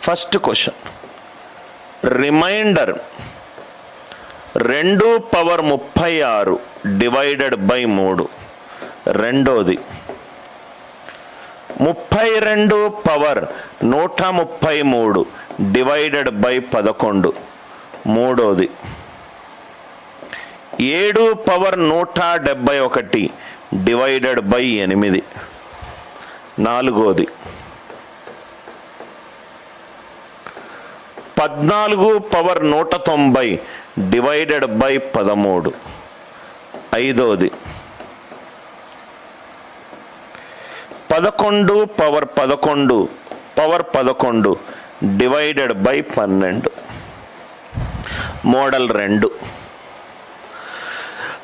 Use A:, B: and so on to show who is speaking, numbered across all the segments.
A: First question, reminder 2⁻36 divided by 3. రెండోది 32⁻133 divided by 11. మూడోది 7⁻171 divided by 8. నాలుగోది 14⁻190 డివైడెడ్ బై 13. ఐదోది 11⁻11 divided by 12. Model 2,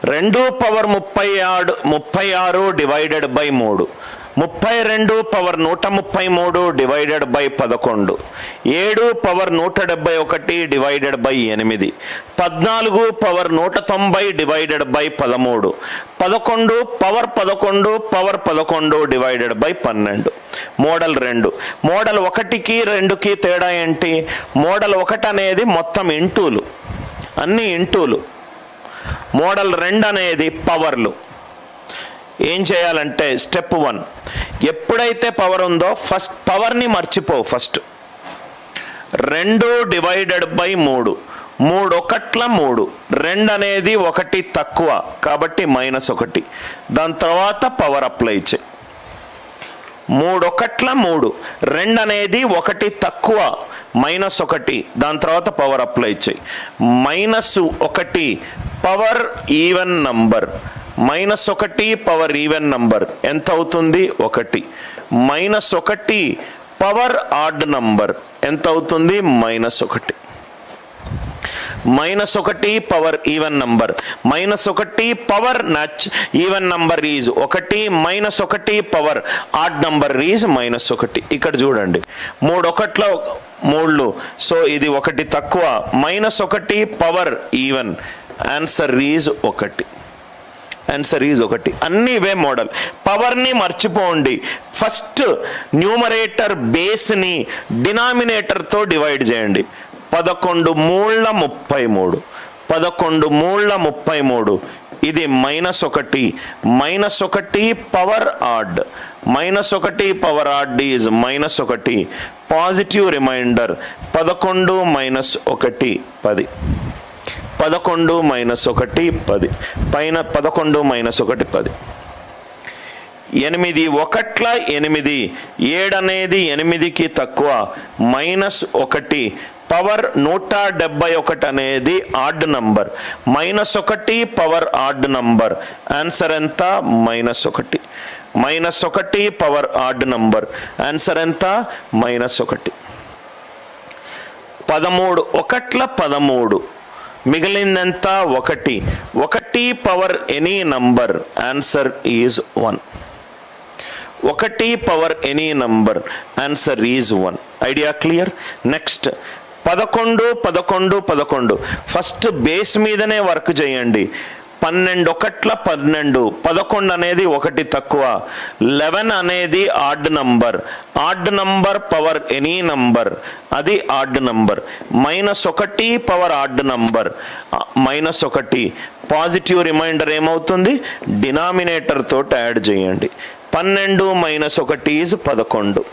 A: 2⁻36 divided by 3, 32⁻133 divided by 11, 7⁻171 divided by 8, 14⁻190 divided by 13, 11⁻11 divided by 12. Model 2. Model 1కి 2కి తేడా ఏంటి? Model 1 అనేది మొత్తం ఇంటూలు, అన్ని ఇంటూలు. మోడల్ 2 అనేది పవర్లు. ఏం చేయాలంటే స్టెప్ 1, ఎప్పుడైతే పవర్ ఉందో ఫస్ట్ పవర్ని మర్చిపో. ఫస్ట్ 2 డివైడెడ్ బై 3, 3 ఒకట్ల 3, 2 అనేది 1 తక్కువ కాబట్టి -1. దాని తర్వాత పవర్ అప్లై చేయి. 3 ఒకట్ల 3, 2 అనేది 1 తక్కువ -1, దాని తర్వాత పవర్ అప్లై చేయి. -1 power even number, -1 power even number ఎంత అవుతుంది? 1. -1 పవర్ ఆడ్ నంబర్ ఎంత అవుతుంది? -1. -1 power even number, -1 power even number is 1, -1 power odd number is -1. ఇక్కడ చూడండి 3 ఒకట్ల 3, సో ఇది 1 తక్కువ, -1 power even, answer is 1. Answer is 1. అన్నీ ఇవే మోడల్. పవర్ని మర్చిపోండి. ఫస్ట్ న్యూమరేటర్ బేస్ని డినామినేటర్తో డివైడ్ చేయండి. 11 మూళ్ళ 33, 11 మూళ్ళ 33, ఇది -1, -1 power add, -1 power add is -1. Positive reminder 11 - 1 10, 11 - 1 10, పైన 11 - 1 10. 8 ఒకట్ల 8, 7 అనేది 8కి తక్కువ, -1 పవర్ 171 అనేది odd number, -1 power odd number, answer ఎంత? -1. -1 పవర్ ఆడ్ నంబర్, ఆన్సర్ ఎంత? -1. 13 ఒకట్ల 13, మిగిలిందంత 1, 1 power any number, answer is 1. 1 power any number, answer is 1. Idea clear? Next 11, 11, 11 first base మీదనే work చేయండి. 12 ఒకట్ల 12, 11 అనేది 1 తక్కువ, 11 అనేది odd number, odd number power any number, అది odd number, -1 power odd number, -1. Positive remainder ఏమవుతుంది? డినామినేటర్ తోటి add చేయండి. 12 - 1 ఈజ్ 11,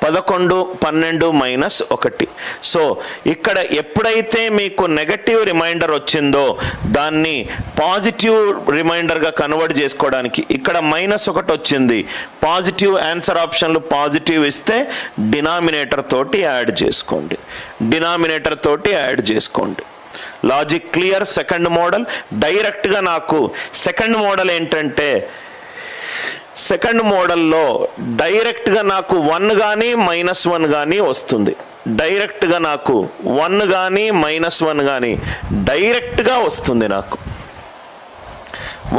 A: 11, 12 - 1. సో ఇక్కడ ఎప్పుడైతే మీకు నెగటివ్ రిమైండర్ వచ్చిందో దాన్ని పాజిటివ్ రిమైండర్గా కన్వర్ట్ చేసుకోవడానికి ఇక్కడ -1 వచ్చింది. పాజిటివ్ ఆన్సర్ ఆప్షన్లు పాజిటివ్ ఇస్తే డినామినేటర్ తోటి యాడ్ చేసుకోండి, డినామినేటర్ తోటి యాడ్ చేసుకోండి. Logic clear? సెకండ్ మోడల్ డైరెక్ట్గా నాకు సెకండ్ మోడల్ ఏంటంటే, సెకండ్ మోడల్లో డైరెక్ట్గా నాకు 1 కానీ -1 కానీ వస్తుంది. డైరెక్ట్గా నాకు 1 కానీ -1 కానీ డైరెక్ట్గా వస్తుంది. నాకు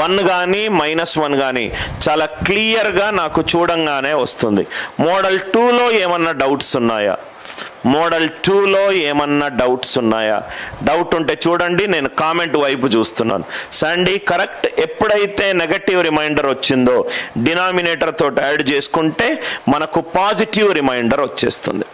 A: 1 కానీ -1 కానీ చాలా క్లియర్గా నాకు చూడంగానే వస్తుంది. మోడల్ 2లో ఏమన్నా డౌట్స్ ఉన్నాయా? మోడల్ 2లో ఏమన్నా డౌట్స్ ఉన్నాయా? డౌట్ ఉంటే చూడండి, నేను కామెంట్ వైపు చూస్తున్నాను. సండి కరెక్ట్. ఎప్పుడైతే నెగటివ్ రిమైండర్ వచ్చిందో డినామినేటర్ తోటి యాడ్ చేసుకుంటే మనకు పాజిటివ్ రిమైండర్ వచ్చేస్తుంది.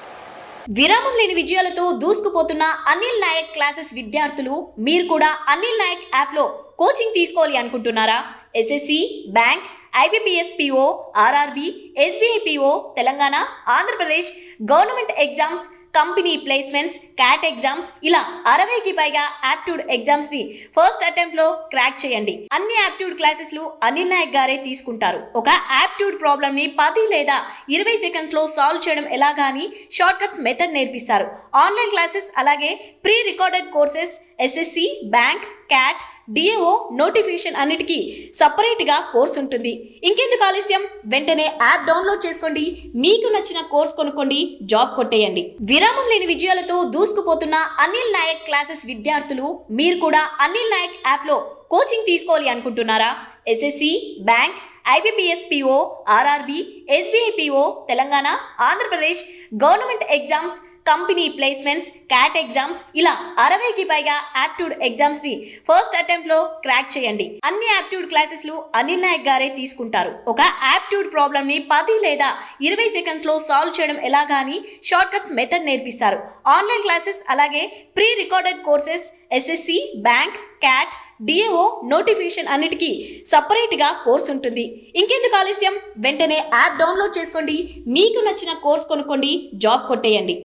B: విరామం లేని విజయాలతో దూసుకుపోతున్న అనిల్ నాయక్ క్లాసెస్ విద్యార్థులు, మీరు కూడా అనిల్ నాయక్ యాప్లో కోచింగ్ తీసుకోవాలి అనుకుంటున్నారా? SSC, bank, IBPS PO, RRB, SBI PO, Telangana, Andhra Pradesh government exams, company placements, cat exams, ఇలా 60కి పైగా యాప్ట్యూడ్ ఎగ్జామ్స్ ని ఫస్ట్ అటెంప్ట్ లో క్రాక్ చేయండి. అన్ని యాప్ట్యూడ్ క్లాసెస్లు అనిల్ నాయక్ గారే తీసుకుంటారు. ఒక యాప్ట్యూడ్ ప్రాబ్లమ్ ని 10 లేదా 20 సెకండ్స్ లో సాల్వ్ చేయడం ఎలాగా అని షార్ట్ కట్స్ మెథడ్ నేర్పిస్తారు. ఆన్లైన్ క్లాసెస్ అలాగే pre recorded courses, SSC, bank, cat, DAO notification అన్నిటికీ సపరేట్ గా కోర్స్ ఉంటుంది. ఇంకెందుకు ఆలస్యం, వెంటనే యాప్ డౌన్లోడ్ చేసుకోండి, మీకు నచ్చిన కోర్స్ కొనుక్కోండి, జాబ్ కొట్టేయండి. విరామం లేని విజయాలతో దూసుకుపోతున్న అనిల్ నాయక్ క్లాసెస్ విద్యార్థులు, మీరు కూడా అనిల్ నాయక్ యాప్ లో కోచింగ్ తీసుకోవాలి అనుకుంటున్నారా? SSC, bank, IBPS PO, RRB, SBI PO, Telangana, Andhra Pradesh government exams, company placements, cat exams, ఇలా 60కి పైగా యాప్ట్యూడ్ ఎగ్జామ్స్ ని ఫస్ట్ అటెంప్ట్ లో క్రాక్ చేయండి. అన్ని యాప్ట్యూడ్ క్లాసెస్లు అనిల్ నాయక్ గారే తీసుకుంటారు. ఒక యాప్ట్యూడ్ ప్రాబ్లమ్ ని 10 లేదా 20 సెకండ్స్ లో సాల్వ్ చేయడం ఎలాగా అని షార్ట్ కట్స్ మెథడ్ నేర్పిస్తారు. ఆన్లైన్ క్లాసెస్ అలాగే pre recorded courses, SSC, bank, cat, DAO notification అన్నిటికీ సపరేట్ గా కోర్స్ ఉంటుంది. ఇంకెందుకు ఆలస్యం, వెంటనే యాప్ డౌన్లోడ్ చేసుకోండి, మీకు నచ్చిన కోర్స్ కొనుక్కోండి, జాబ్ కొట్టేయండి.